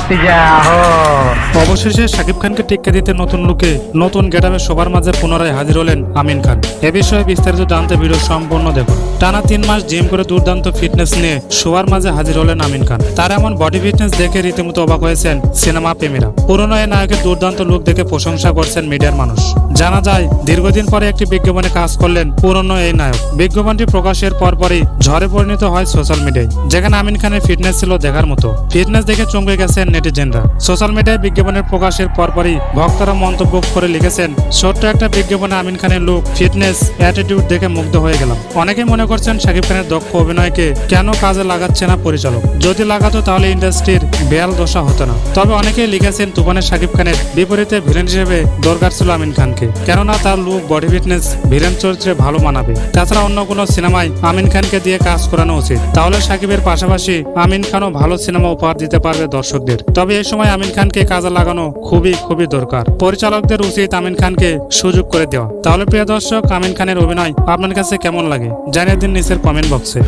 भतीजा हो। অবশেষে শাকিব খানকে টিক্কা দিতে নতুন লুকে নতুন গেটআপে সবার মাঝে পুনরায় হাজির হলেন আমিন খান। এ বিষয়ে বিস্তারিত জানতে ভিডিও সম্পূর্ণ দেখুন। টানা 3 মাস জিম করে দুর্দান্ত ফিটনেস নিয়ে সবার মাঝে হাজির হলেন আমিন খান। তার এমন বডি ফিটনেস দেখে রীতিমতো অবাক হয়েছেন সিনেমা প্রেমীরা। পুরনো এই নায়কের দুর্দান্ত লুক দেখে প্রশংসা করছেন মিডিয়ার মানুষ। জানা যায় দীর্ঘদিন পরে একটি বিজ্ঞাপনে কাজ করলেন পুরনো এই নায়ক। বিজ্ঞাপনটি প্রকাশের পরপরই ঝড়ে পরিণত হয় সোশ্যাল মিডিয়ায়, যেখানে আমিন খানের ফিটনেস ছিল দেখার মতো। ফিটনেস দেখে চমকে গেছেন নেটিজেনরা। সোশ্যাল মিডিয়ায় বিজ্ঞাপনের প্রকাশের পরপরই ভক্তরা মন্তব্য করে লিখেছেন, ছোট্ট একটা বিজ্ঞাপনে আমিন খানের লুক, ফিটনেস, অ্যাটিটিউড দেখে মুগ্ধ হয়ে গেলাম। অনেকে মনে করছেন শাকিব খানের দক্ষ অভিনয়কে কেন কাজে লাগাচ্ছে না পরিচালক। যদি লাগাতো তাহলে ইন্ডাস্ট্রির বেয়াল দশা হতো না। তবে অনেকেই লিখেছেন তুফানের শাকিব খানের বিপরীতে ভিলেন হিসেবে দরকার ছিল আমিন খানকে, কেননা তার লুক, বডি ফিটনেস ভিলেন চরিত্রে ভালো মানাবে। তাছাড়া অন্য কোনো সিনেমায় আমিন খানকে দিয়ে কাজ করানো উচিত, তাহলে শাকিবের পাশাপাশি আমিন খানও ভালো সিনেমা উপহার দিতে পারবে দর্শকদের। তবে এই সময় আমিন খানকে কাজে লাগানো খুবই দরকার। পরিচালকদের উচিত আমিন খানকে সুযোগ করে দেওয়া। তাহলে প্রিয় দর্শক, আমিন খানের অভিনয় আপনার কাছে কেমন লাগে জানিয়ে দিন নিচের কমেন্ট বক্সে।